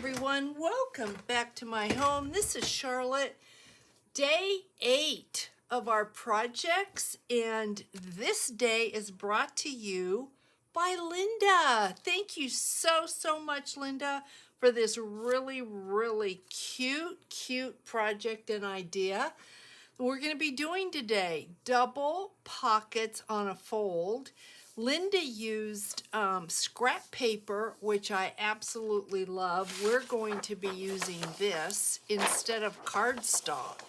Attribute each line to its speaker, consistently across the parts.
Speaker 1: everyone, welcome back to my home. This is Charlotte, day 8 of our projects, and this day is brought to you by Linda. Thank you so much, Linda, for this really cute project and idea. We're going to be doing today double pockets on a fold. Linda used scrap paper, which I absolutely love. We're going to be using this instead of cardstock.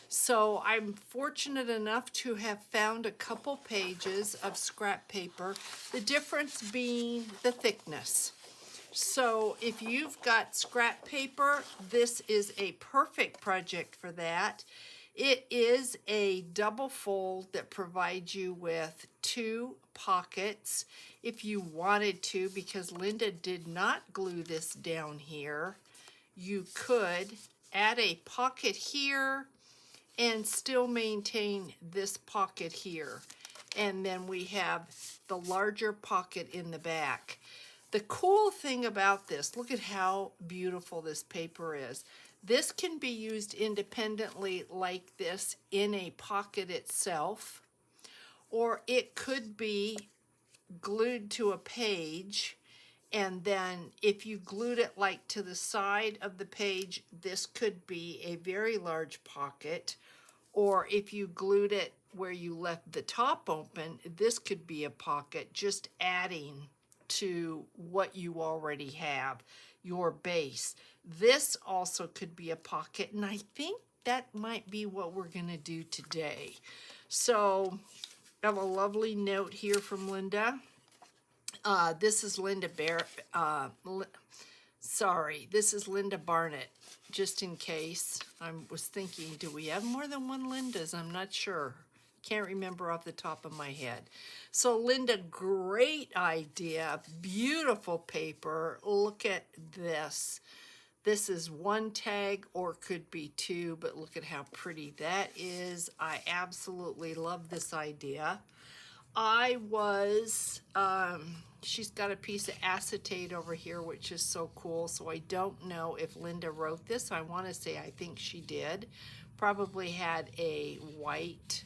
Speaker 1: So I'm fortunate enough to have found a couple pages of scrap paper, the difference being the thickness. So if you've got scrap paper, this is a perfect project for that. It is a double fold that provides you with 2 pockets if you wanted to, because Linda did not glue this down here. You could add a pocket here and still maintain this pocket here. And then we have the larger pocket in the back. The cool thing about this, look at how beautiful this paper is. This can be used independently like this in a pocket itself, or it could be glued to a page, and then if you glued it like to the side of the page, this could be a very large pocket, or if you glued it where you left the top open, this could be a pocket, just adding to what you already have, your base. This also could be a pocket, and I think that might be what we're going to do today. So I have a lovely note here from Linda. This is Linda this is Linda Barnett, just in case. I was thinking, do we have more than one Lindas? I'm not sure. Can't remember off the top of my head. So Linda, great idea, beautiful paper. Look at this. This is 1 tag or could be 2, but look at how pretty that is. I absolutely love this idea. She's got a piece of acetate over here, which is so cool. So I don't know if Linda wrote this. I want to say I think she did. Probably had a white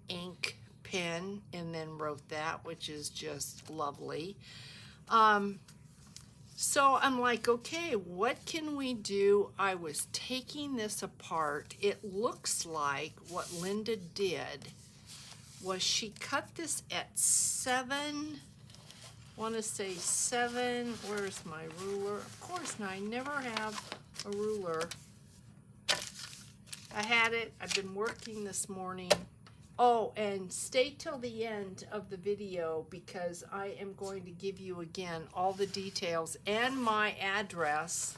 Speaker 1: ink pen and then wrote that, which is just lovely. So I'm like, okay, what can we do? I was taking this apart. It looks like what Linda did was she cut this at 7, want to say 7, where's my ruler? Of course, I never have a ruler. I had it, I've been working this morning. Oh, and stay till the end of the video because I am going to give you again all the details and my address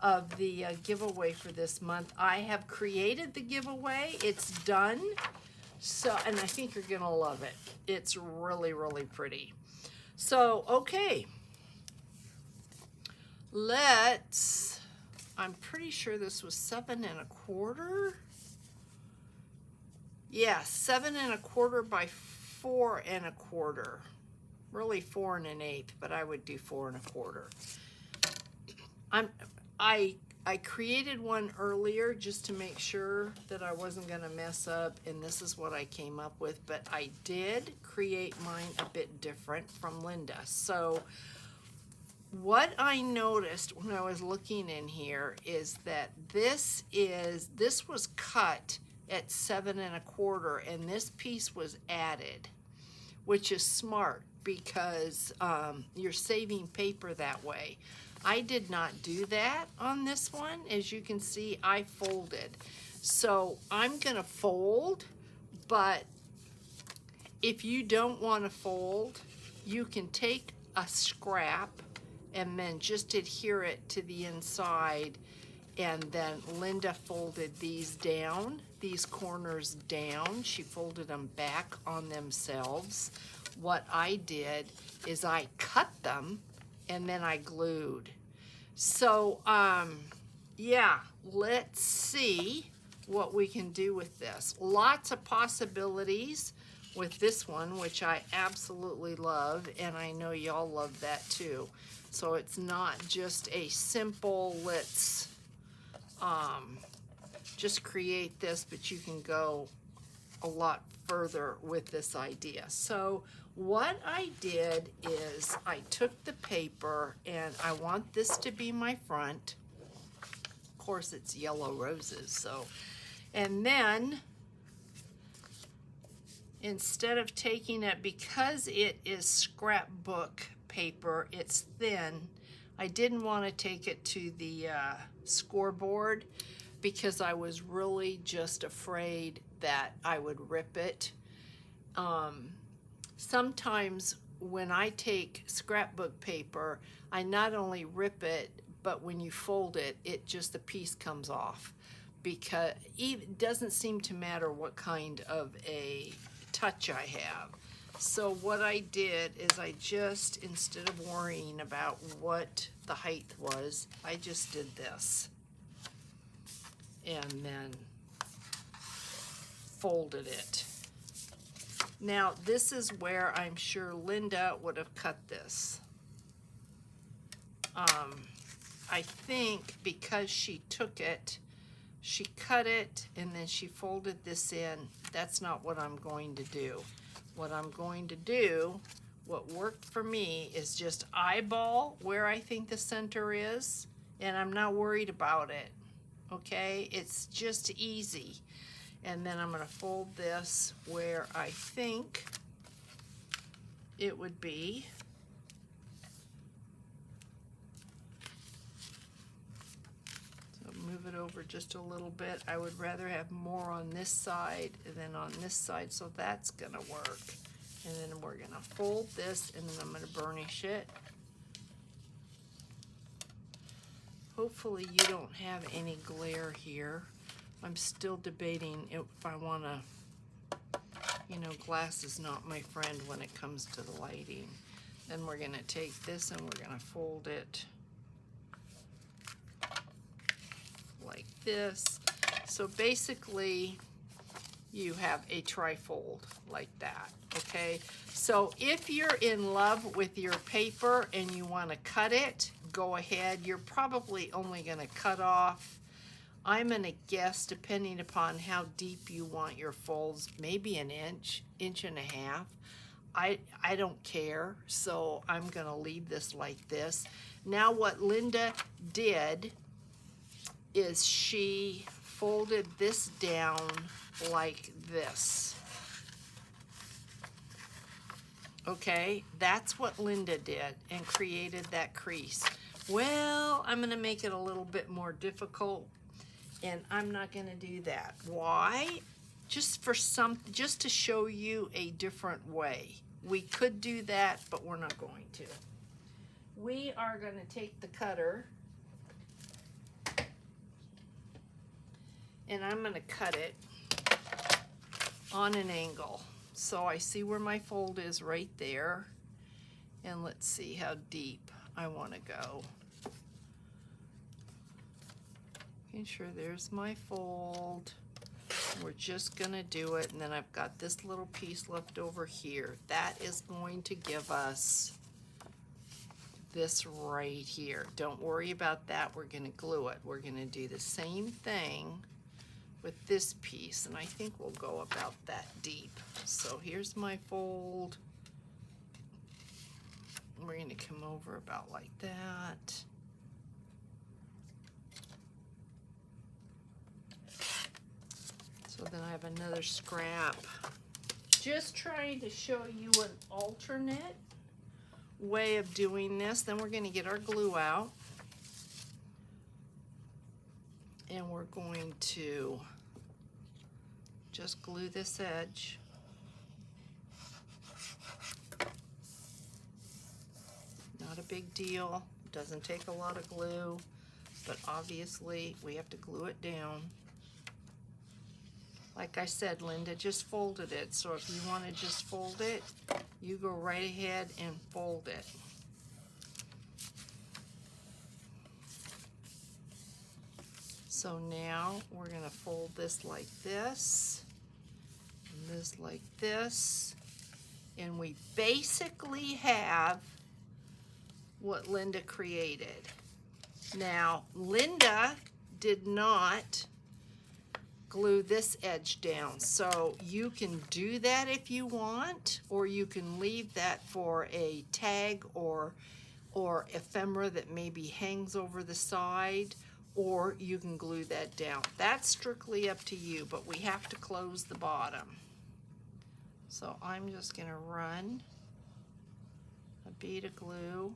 Speaker 1: of the giveaway for this month. I have created the giveaway. It's done. So, and I think you're gonna love it. It's really pretty. So, okay. I'm pretty sure this was 7 1/4. Yeah, 7 1/4 by 4 1/4. Really 4 1/8, but I would do 4 1/4. I created one earlier just to make sure that I wasn't gonna mess up, and this is what I came up with, but I did create mine a bit different from Linda. So what I noticed when I was looking in here is that this was cut at 7 1/4, and this piece was added, which is smart because you're saving paper that way. I did not do that on this one. As you can see, I folded. So I'm gonna fold, but if you don't want to fold, you can take a scrap and then just adhere it to the inside. And then Linda folded these down, these corners down. She folded them back on themselves. What I did is I cut them and then I glued. So, yeah, let's see what we can do with this. Lots of possibilities with this one, which I absolutely love, and I know y'all love that too. So it's not just a simple, let's just create this, but you can go a lot further with this idea. So what I did is I took the paper, and I want this to be my front. Of course, it's yellow roses, so. And then, instead of taking it, because it is scrapbook paper, it's thin, I didn't want to take it to the scoreboard because I was really just afraid that I would rip it. Sometimes when I take scrapbook paper, I not only rip it, but when you fold it, the piece comes off, because it doesn't seem to matter what kind of a touch I have. So what I did is I just, instead of worrying about what the height was, I just did this and then folded it. Now this is where I'm sure Linda would have cut this. I think because she took it, she cut it and then she folded this in. That's not what I'm going to do. What I'm going to do, what worked for me, is just eyeball where I think the center is, and I'm not worried about it, okay? It's just easy. And then I'm gonna fold this where I think it would be. So move it over just a little bit. I would rather have more on this side than on this side, so that's gonna work. And then we're gonna fold this, and then I'm gonna burnish it. Hopefully you don't have any glare here. I'm still debating if I wanna, you know, glass is not my friend when it comes to the lighting. Then we're gonna take this and we're gonna fold it like this. So basically you have a trifold like that, okay? So if you're in love with your paper and you wanna cut it, go ahead. You're probably only gonna cut off, I'm gonna guess, depending upon how deep you want your folds, maybe an inch, inch and a half. I don't care, so I'm gonna leave this like this. Now what Linda did is she folded this down like this. Okay, that's what Linda did and created that crease. Well, I'm gonna make it a little bit more difficult, and I'm not gonna do that. Why? Just to show you a different way. We could do that, but we're not going to. We are gonna take the cutter, and I'm gonna cut it on an angle. So I see where my fold is right there, and let's see how deep I wanna go. Making sure there's my fold. We're just gonna do it, and then I've got this little piece left over here. That is going to give us this right here. Don't worry about that, we're gonna glue it. We're gonna do the same thing with this piece, and I think we'll go about that deep. So here's my fold. We're gonna come over about like that. So then I have another scrap. Just trying to show you an alternate way of doing this. Then we're gonna get our glue out, and we're going to just glue this edge. Not a big deal, doesn't take a lot of glue, but obviously we have to glue it down. Like I said, Linda just folded it, so if you want to just fold it, you go right ahead and fold it. So now we're going to fold this like this, and this like this, and we basically have what Linda created. Now, Linda did not glue this edge down, so you can do that if you want, or you can leave that for a tag or ephemera that maybe hangs over the side, or you can glue that down. That's strictly up to you, but we have to close the bottom. So I'm just gonna run a bead of glue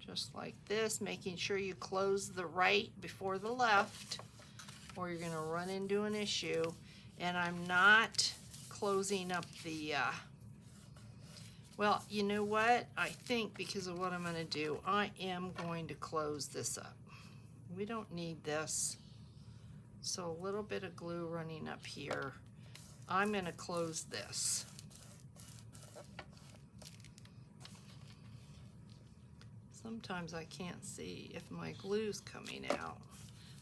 Speaker 1: just like this, making sure you close the right before the left, or you're gonna run into an issue. And I'm not closing up the, well, you know what? I think because of what I'm gonna do, I am going to close this up. We don't need this. So a little bit of glue running up here. I'm gonna close this. Sometimes I can't see if my glue's coming out.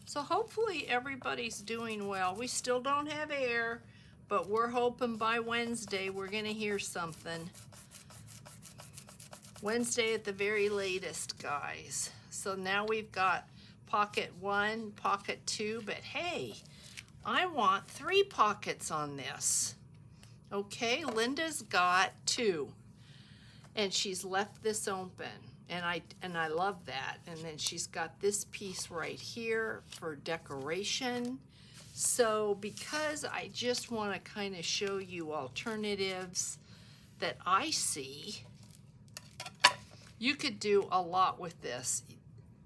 Speaker 1: So hopefully everybody's doing well. We still don't have air, but we're hoping by Wednesday we're gonna hear something. Wednesday at the very latest, guys. So now we've got pocket 1, pocket 2, but hey, I want 3 pockets on this. Okay, Linda's got 2, and she's left this open. And I love that. And then she's got this piece right here for decoration. So because I just want to kind of show you alternatives that I see, you could do a lot with this.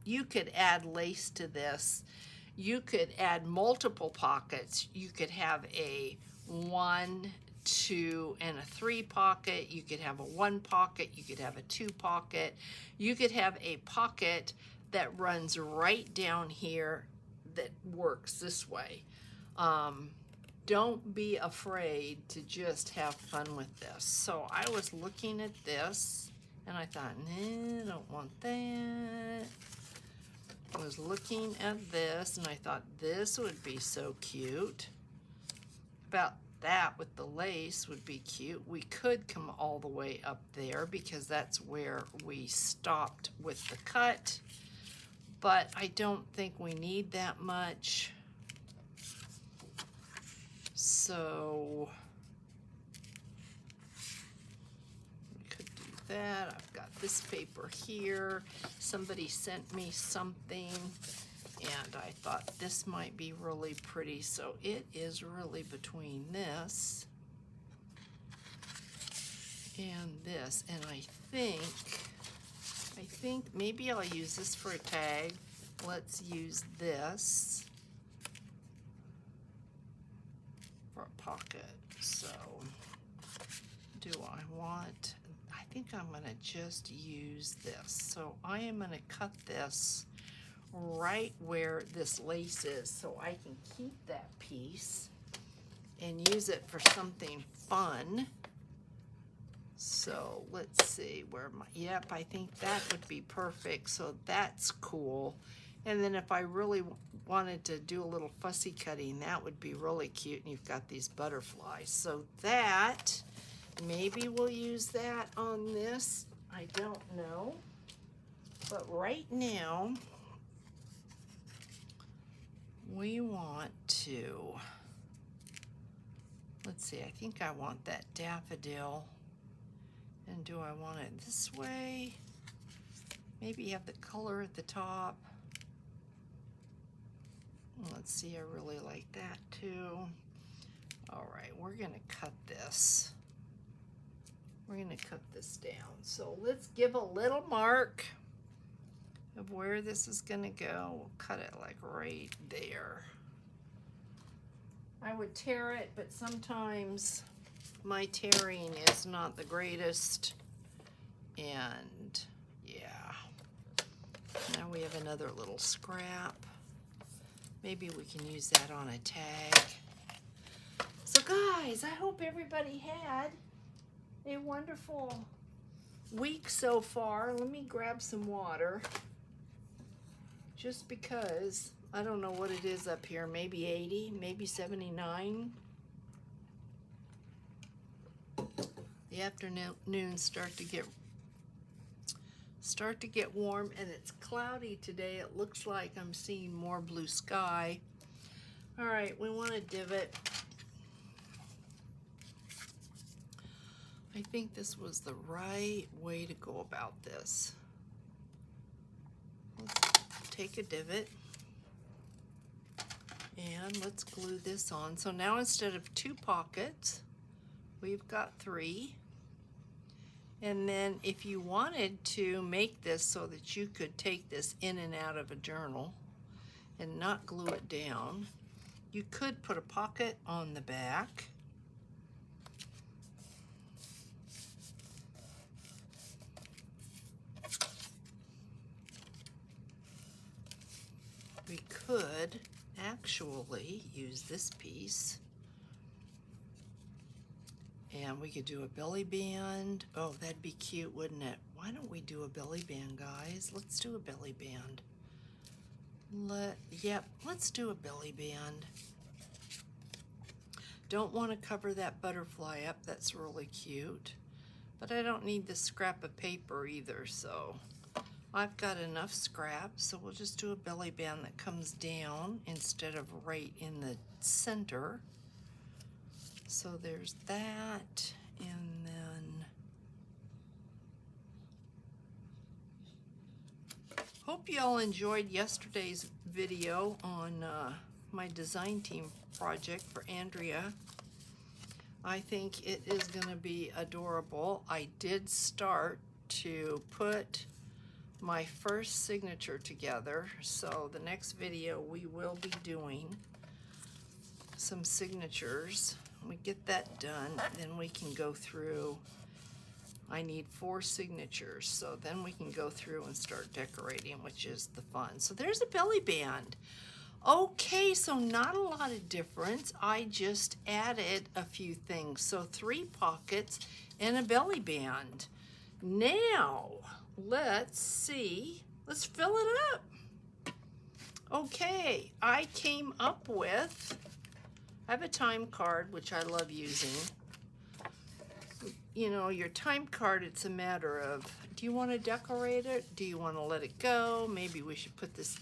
Speaker 1: You could add lace to this. You could add multiple pockets. You could have a 1, 2, and a 3 pocket. You could have a 1 pocket. You could have a 2 pocket. You could have a pocket that runs right down here that works this way. Don't be afraid to just have fun with this. So I was looking at this and I thought, nah, I don't want that. I was looking at this and I thought this would be so cute. About that with the lace would be cute. We could come all the way up there because that's where we stopped with the cut, but I don't think we need that much. So we could do that. I've got this paper here. Somebody sent me something and I thought this might be really pretty. So it is really between this and this. And I think maybe I'll use this for a tag. Let's use this for a pocket. So do I want, I think I'm gonna just use this. So I am gonna cut this right where this lace is so I can keep that piece and use it for something fun. So let's see where my, yep, I think that would be perfect. So that's cool. And then if I really wanted to do a little fussy cutting, that would be really cute. And you've got these butterflies. So that, maybe we'll use that on this. I don't know. But right now, we want to, let's see, I think I want that daffodil. And do I want it this way? Maybe have the color at the top. Let's see, I really like that too. All right, we're gonna cut this. We're gonna cut this down. So let's give a little mark of where this is gonna go. We'll cut it like right there. I would tear it, but sometimes my tearing is not the greatest. And yeah, now we have another little scrap. Maybe we can use that on a tag. So guys, I hope everybody had a wonderful week so far. Let me grab some water. Just because, I don't know what it is up here, maybe 80, maybe 79. The afternoons start to get start to get warm, and it's cloudy today. It looks like I'm seeing more blue sky. All right, we want a divot. I think this was the right way to go about this. Let's take a divot and let's glue this on. So now instead of 2 pockets, we've got 3. And then if you wanted to make this so that you could take this in and out of a journal and not glue it down, you could put a pocket on the back. We could actually use this piece, and we could do a belly band. Oh, that'd be cute, wouldn't it? Why don't we do a belly band, guys? Let's do a belly band. Let's do a belly band. Don't want to cover that butterfly up. That's really cute. But I don't need this scrap of paper either, so I've got enough scrap, so we'll just do a belly band that comes down instead of right in the center. So there's that, and then hope you all enjoyed yesterday's video on my design team project for Andrea. I think it is going to be adorable. I did start to put my first signature together, so the next video we will be doing some signatures. When we get that done, then we can go through. I need 4 signatures, so then we can go through and start decorating, which is the fun. So there's a belly band. Okay, so not a lot of difference. I just added a few things. So 3 pockets and a belly band. Now, let's see. Let's fill it up. Okay, I came up with, I have a time card, which I love using. You know, your time card, it's a matter of, do you want to decorate it? Do you want to let it go? Maybe we should put this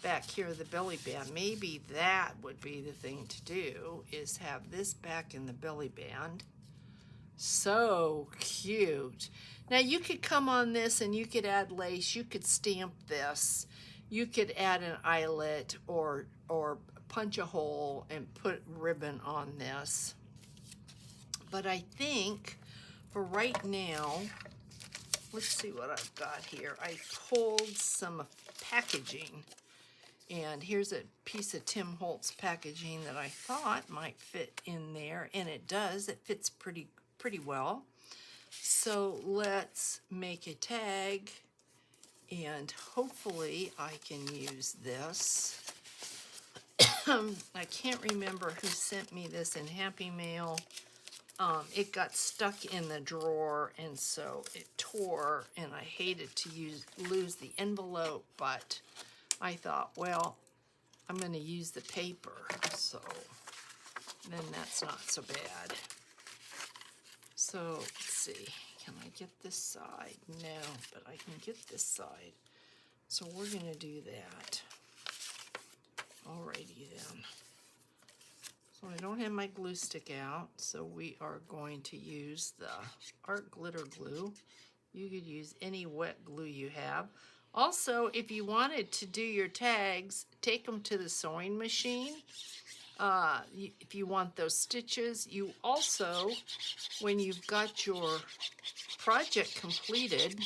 Speaker 1: back here, the belly band. Maybe that would be the thing to do, is have this back in the belly band. So cute. Now you could come on this and you could add lace, you could stamp this, you could add an eyelet or punch a hole and put ribbon on this. But I think for right now, let's see what I've got here. I pulled some packaging, and here's a piece of Tim Holtz packaging that I thought might fit in there, and it does. It fits pretty well. So let's make a tag, and hopefully I can use this. I can't remember who sent me this in Happy Mail. It got stuck in the drawer, and so it tore, and I hated to lose the envelope, but I thought, well, I'm going to use the paper, so then that's not so bad. So let's see, can I get this side? No, but I can get this side. So we're going to do that. Alrighty then. So I don't have my glue stick out, so we are going to use the art glitter glue. You could use any wet glue you have. Also, if you wanted to do your tags, take them to the sewing machine. If you want those stitches, you also, when you've got your project completed,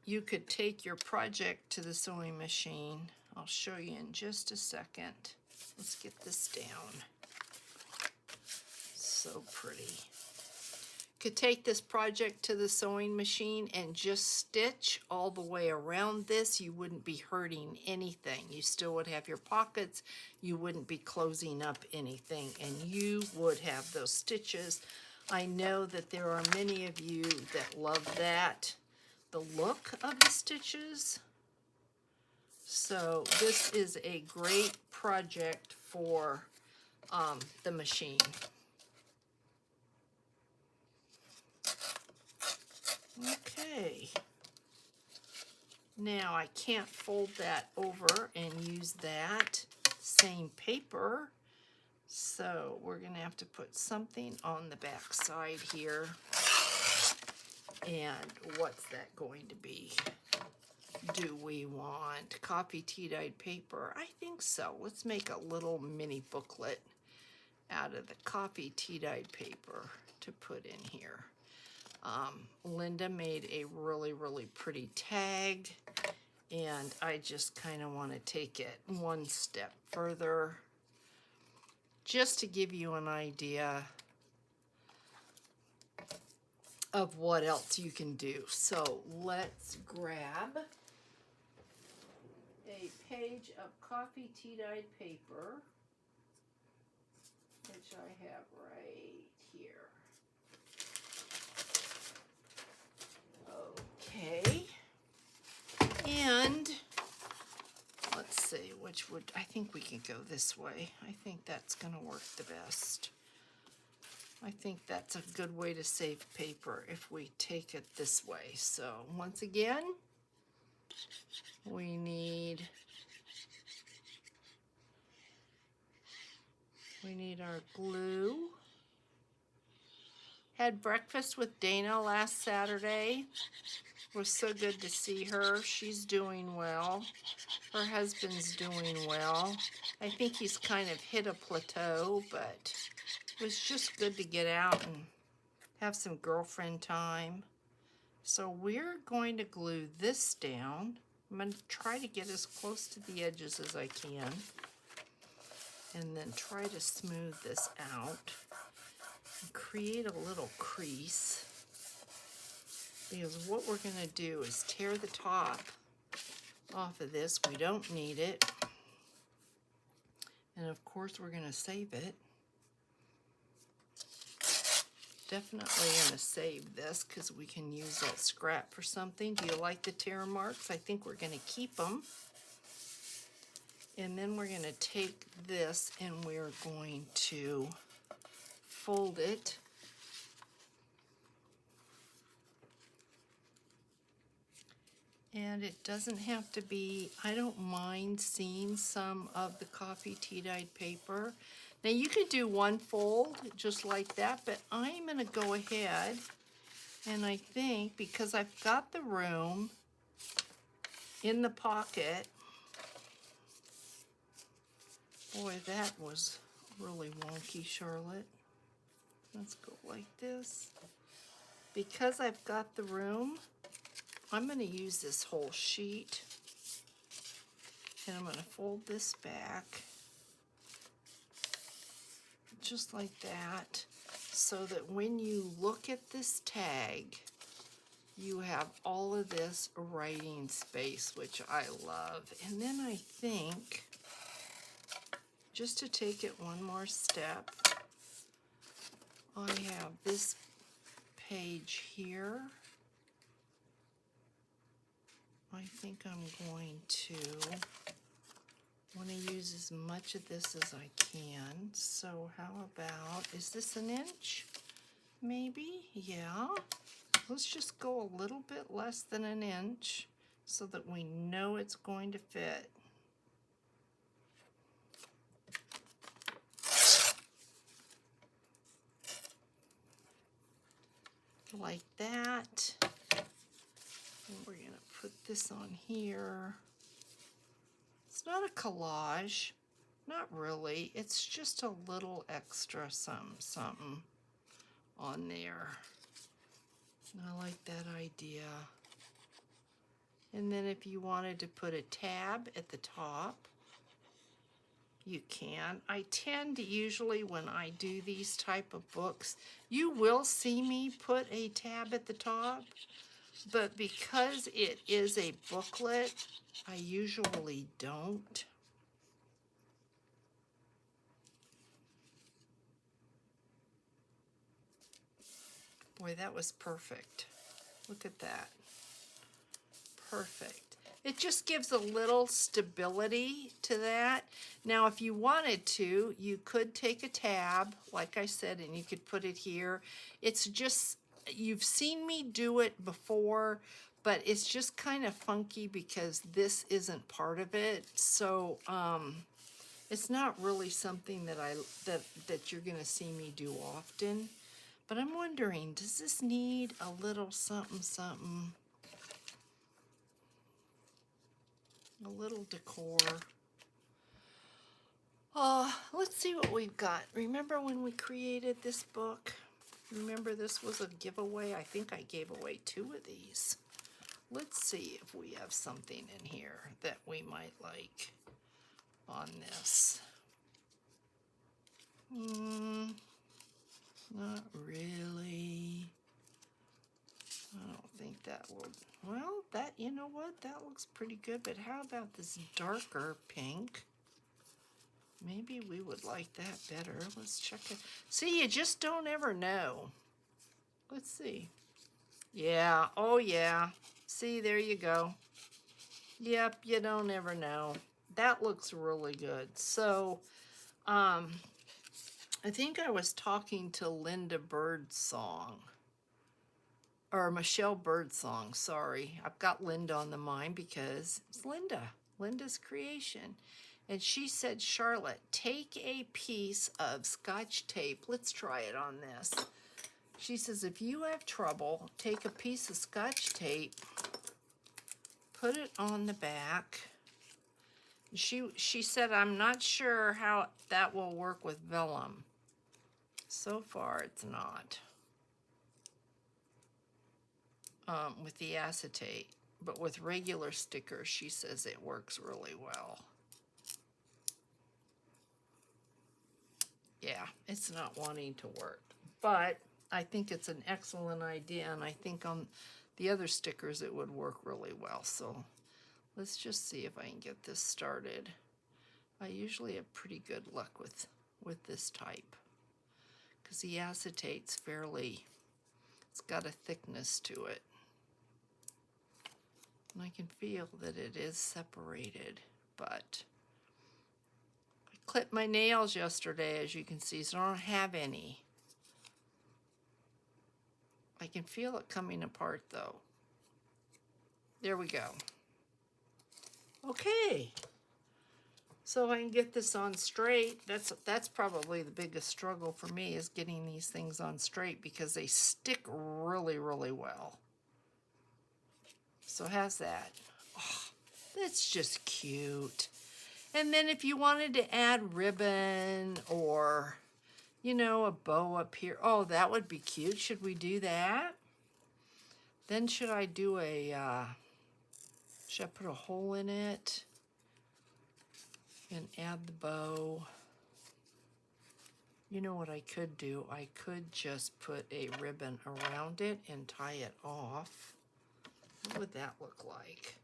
Speaker 1: you could take your project to the sewing machine. I'll show you in just a second. Let's get this down. So pretty. Could take this project to the sewing machine and just stitch all the way around this. You wouldn't be hurting anything. You still would have your pockets. You wouldn't be closing up anything, and you would have those stitches. I know that there are many of you that love that, the look of the stitches. So this is a great project for the machine. Okay. Now I can't fold that over and use that same paper. So we're going to have to put something on the back side here. And what's that going to be? Do we want coffee tea dyed paper? I think so. Let's make a little mini booklet out of the coffee tea dyed paper to put in here. Linda made a really, really pretty tag, and I just kind of want to take it one step further just to give you an idea of what else you can do. So let's grab a page of coffee tea dyed paper, which I have right here. Okay, and let's see, I think we can go this way. I think that's going to work the best. I think that's a good way to save paper if we take it this way. So once again, we need our glue. Had breakfast with Dana last Saturday. It was so good to see her. She's doing well. Her husband's doing well. I think he's kind of hit a plateau, but it was just good to get out and have some girlfriend time. So we're going to glue this down. I'm going to try to get as close to the edges as I can, and then try to smooth this out and create a little crease, because what we're going to do is tear the top off of this. We don't need it, and of course we're going to save it. Definitely going to save this because we can use that scrap for something. Do you like the tear marks? I think we're going to keep them. And then we're going to take this and we're going to fold it. And it doesn't have to be, I don't mind seeing some of the coffee tea dyed paper. Now you could do one fold just like that, but I'm going to go ahead and I think because I've got the room in the pocket. Boy, that was really wonky, Charlotte. Let's go like this. Because I've got the room, I'm going to use this whole sheet, and I'm going to fold this back just like that, so that when you look at this tag, you have all of this writing space, which I love. And then I think, just to take it one more step, I have this page here. I think I'm going to want to use as much of this as I can. So how about, is this an inch? Maybe, yeah. Let's just go a little bit less than an inch so that we know it's going to fit. Like that. And we're going to put this on here. It's not a collage, not really. It's just a little extra something on there. And I like that idea. And then if you wanted to put a tab at the top, you can. I tend to usually, when I do these type of books, you will see me put a tab at the top, but because it is a booklet, I usually don't. Boy, that was perfect. Look at that. Perfect. It just gives a little stability to that. Now, if you wanted to, you could take a tab, like I said, and you could put it here. It's just, you've seen me do it before, but it's just kind of funky because this isn't part of it. So it's not really something that that you're gonna see me do often. But I'm wondering, does this need a little something something? A little decor. Let's see what we've got. Remember when we created this book? Remember this was a giveaway? I think I gave away 2 of these. Let's see if we have something in here that we might like on this. Not really. I don't think that will, well, that, you know what? That looks pretty good, but how about this darker pink? Maybe we would like that better. Let's check it. See, you just don't ever know. Let's see. Yeah, oh yeah. See, there you go. Yep, you don't ever know. That looks really good. So, I think I was talking to Linda Birdsong. Or Michelle Birdsong, sorry. I've got Linda on the mind because it's Linda's creation. And she said, Charlotte, take a piece of Scotch tape. Let's try it on this. She says, if you have trouble, take a piece of Scotch tape, put it on the back. She said, I'm not sure how that will work with vellum. So far, it's not. With the acetate. But with regular stickers, she says it works really well. Yeah, it's not wanting to work. But I think it's an excellent idea, and I think on the other stickers it would work really well. So let's just see if I can get this started. I usually have pretty good luck with this type because the acetate's fairly, it's got a thickness to it. And I can feel that it is separated, but I clipped my nails yesterday, as you can see, so I don't have any. I can feel it coming apart though. There we go. Okay. So I can get this on straight. That's probably the biggest struggle for me, is getting these things on straight because they stick really, really well. So how's that? Oh, that's just cute. And then if you wanted to add ribbon or, you know, a bow up here. Oh, that would be cute. Should we do that? Then should I do should I put a hole in it and add the bow? You know what I could do? I could just put a ribbon around it and tie it off. What would that look like?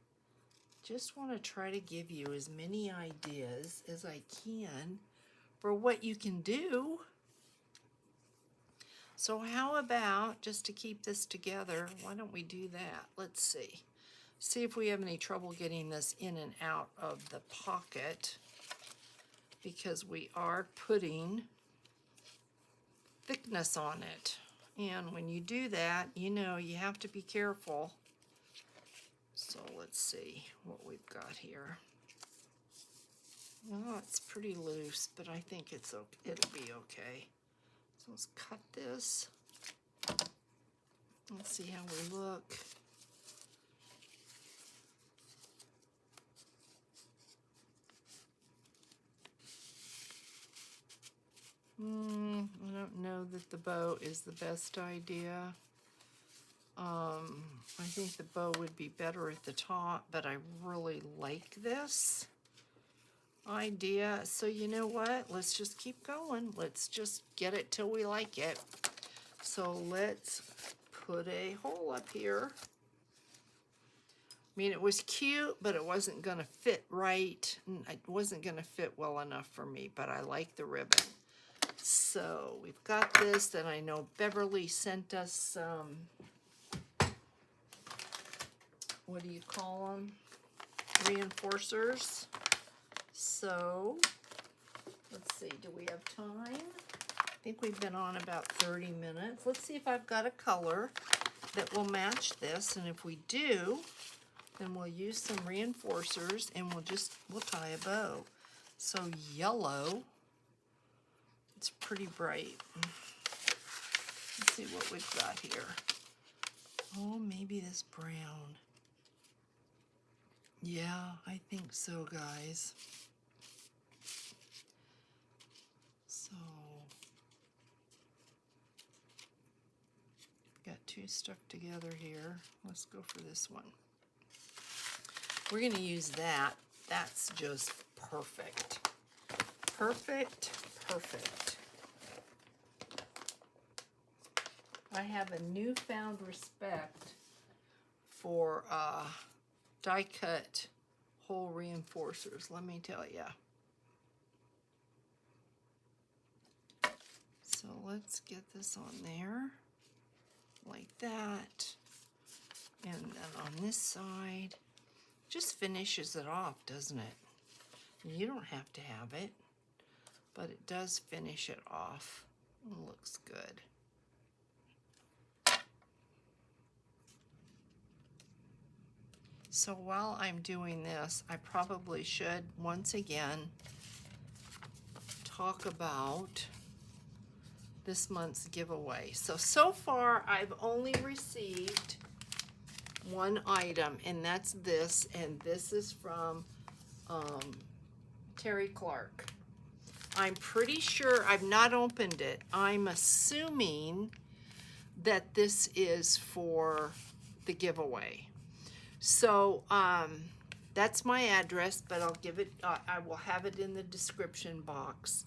Speaker 1: Just want to try to give you as many ideas as I can for what you can do. So how about, just to keep this together, why don't we do that? Let's see. See if we have any trouble getting this in and out of the pocket, because we are putting thickness on it. And when you do that, you know, you have to be careful. So let's see what we've got here. Oh, it's pretty loose, but I think it'll be okay. So let's cut this. Let's see how we look. I don't know that the bow is the best idea. I think the bow would be better at the top, but I really like this idea. So you know what? Let's just keep going. Let's just get it till we like it. So let's put a hole up here. I mean, it was cute, but it wasn't going to fit right. It wasn't going to fit well enough for me, but I like the ribbon. So we've got this. Then I know Beverly sent us some, what do you call them? Reinforcers. So let's see, do we have time? I think we've been on about 30 minutes. Let's see if I've got a color that will match this, and if we do, then we'll use some reinforcers and we'll tie a bow. So yellow, it's pretty bright. Let's see what we've got here. Oh, maybe this brown. Yeah, I think so, guys. So, got two stuck together here. Let's go for this one. We're going to use that. That's just perfect. Perfect, perfect. I have a newfound respect for die cut hole reinforcers, let me tell you. So let's get this on there like that, and then on this side, just finishes it off, doesn't it? You don't have to have it, but it does finish it off. It looks good. So while I'm doing this, I probably should once again talk about this month's giveaway. So far I've only received one item, and that's this, and this is from Terry Clark. I'm pretty sure, I've not opened it. I'm assuming that this is for the giveaway. So that's my address, but I'll give it, I will have it in the description box.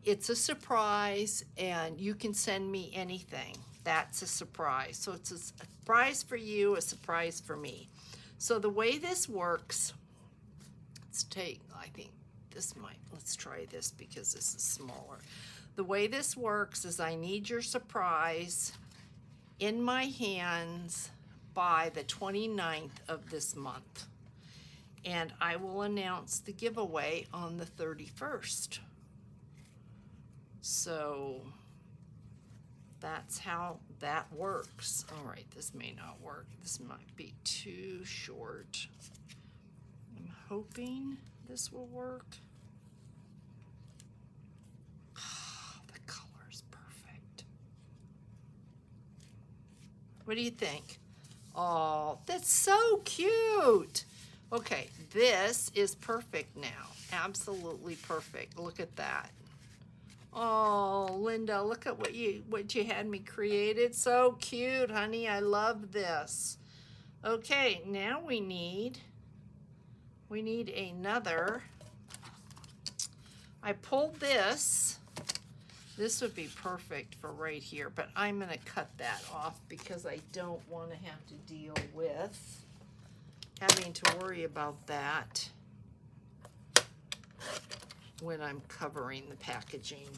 Speaker 1: It's a surprise, and you can send me anything. That's a surprise. So it's a surprise for you, a surprise for me. So the way this works, I think this might, let's try this because this is smaller. The way this works is I need your surprise in my hands by the 29th of this month. And I will announce the giveaway on the 31st. So that's how that works. All right, this may not work. This might be too short. I'm hoping this will work. The color is perfect. What do you think? Oh, that's so cute. Okay, this is perfect now. Absolutely perfect. Look at that. Oh, Linda, look at what you had me created. So cute, honey. I love this. Okay, now we need another. I pulled this. This would be perfect for right here, but I'm going to cut that off because I don't want to have to deal with having to worry about that when I'm covering the packaging.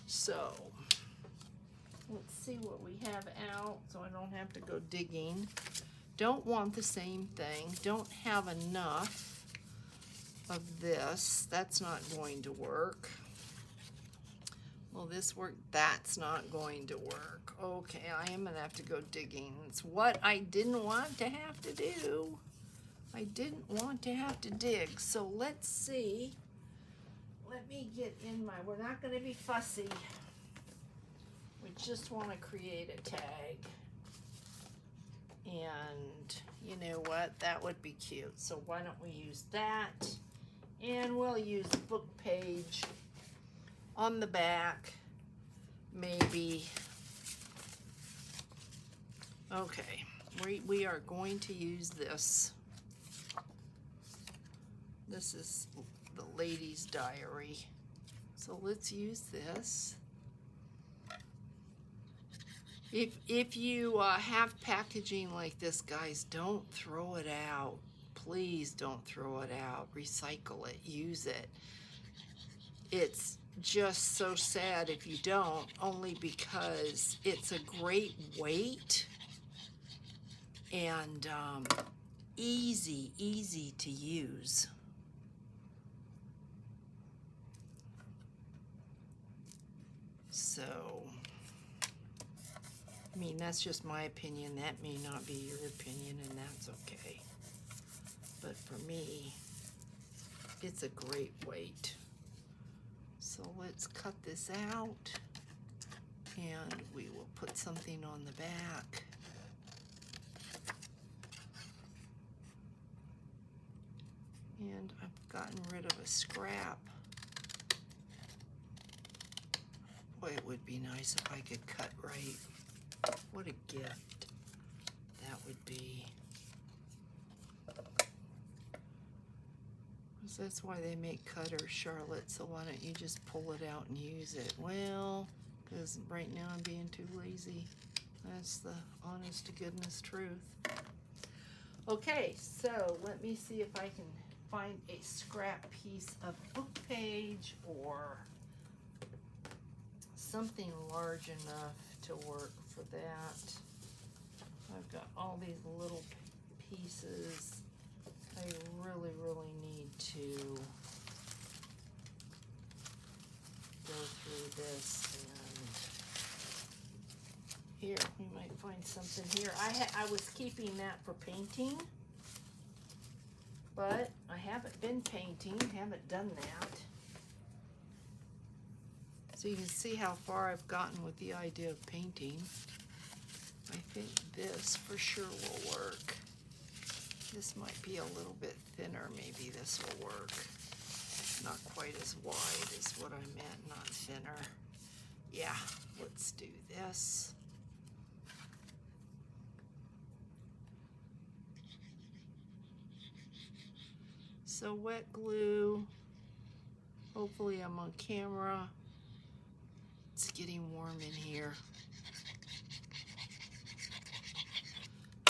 Speaker 1: So let's see what we have out so I don't have to go digging. Don't want the same thing. Don't have enough of this. That's not going to work. Will this work? That's not going to work. Okay, I am going to have to go digging. It's what I didn't want to have to do. I didn't want to have to dig. So let's see. Let me get in my, we're not going to be fussy. We just want to create a tag. And you know what? That would be cute. So why don't we use that? And we'll use book page on the back, maybe. Okay, we are going to use this. This is the lady's diary. So let's use this. If you have packaging like this, guys, don't throw it out. Please don't throw it out. Recycle it, use it. It's just so sad if you don't, only because it's a great weight and easy to use. So, I mean, that's just my opinion. That may not be your opinion, and that's okay. But for me, it's a great weight. So let's cut this out, and we will put something on the back. And I've gotten rid of a scrap. Boy, it would be nice if I could cut right. What a gift that would be. 'Cause that's why they make cutters, Charlotte, so why don't you just pull it out and use it? Well, because right now I'm being too lazy. That's the honest to goodness truth. Okay, so let me see if I can find a scrap piece of book page or something large enough to work for that. I've got all these little pieces. I really need to go through this, and here, we might find something here. I was keeping that for painting, but I haven't been painting, haven't done that. So you can see how far I've gotten with the idea of painting. I think this for sure will work. This might be a little bit thinner, maybe this will work. Not quite as wide as what I meant, not thinner. Yeah, let's do this. So wet glue, hopefully I'm on camera. It's getting warm in here.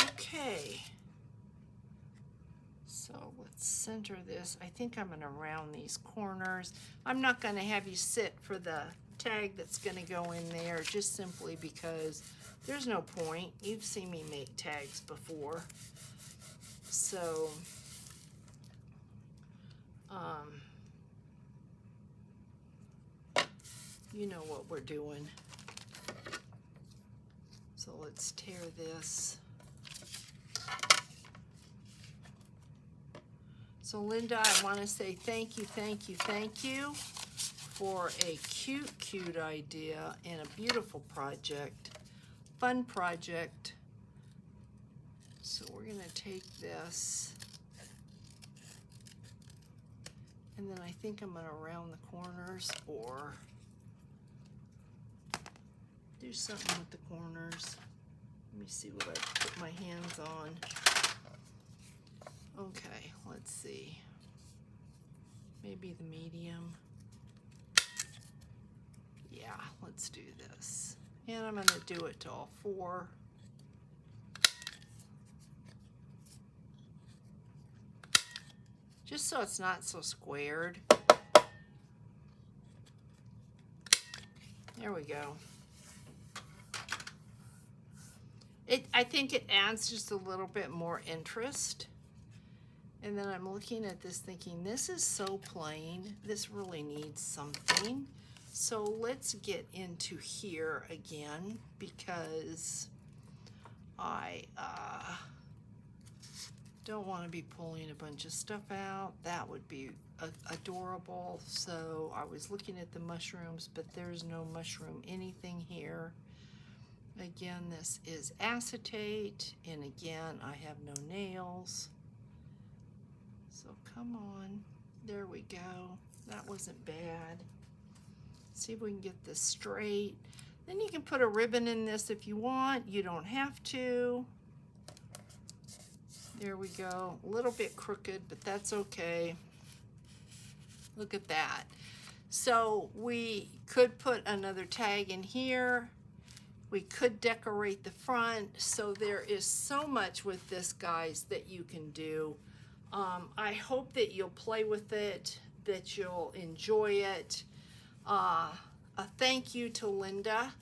Speaker 1: Okay. So let's center this. I think I'm gonna round these corners. I'm not gonna have you sit for the tag that's gonna go in there, just simply because there's no point. You've seen me make tags before. So, you know what we're doing. So let's tear this. So Linda, I want to say thank you for a cute idea and a beautiful project, fun project. So we're going to take this, and then I think I'm going to round the corners or do something with the corners. Let me see what I put my hands on. Okay, let's see. Maybe the medium. Yeah, let's do this. And I'm going to do it to all four. Just so it's not so squared. There we go. I think it adds just a little bit more interest. And then I'm looking at this thinking, this is so plain. This really needs something. So let's get into here again, because I don't want to be pulling a bunch of stuff out. That would be adorable. So I was looking at the mushrooms, but there's no mushroom anything here. Again, this is acetate, and again, I have no nails. So come on, there we go. That wasn't bad. See if we can get this straight. Then you can put a ribbon in this if you want. You don't have to. There we go. A little bit crooked, but that's okay. Look at that. So we could put another tag in here. We could decorate the front. So there is so much with this, guys, that you can do. I hope that you'll play with it, that you'll enjoy it. A thank you to Linda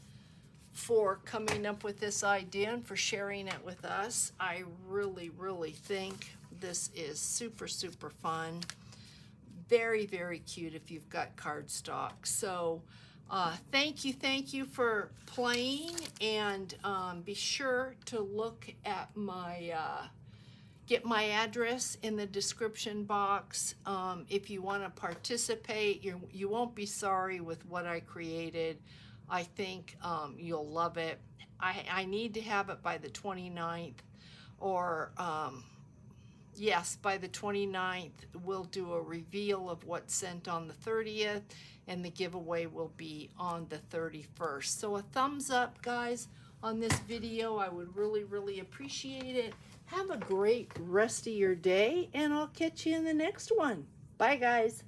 Speaker 1: for coming up with this idea and for sharing it with us. I really think this is super fun. Very cute if you've got cardstock. So Thank you for playing, and be sure to look at my, get my address in the description box. If you want to participate, you won't be sorry with what I created. I think you'll love it. I need to have it by the 29th, or yes, by the 29th, we'll do a reveal of what's sent on the 30th, and the giveaway will be on the 31st. So a thumbs up, guys, on this video. I would really appreciate it. Have a great rest of your day, and I'll catch you in the next one. Bye, guys.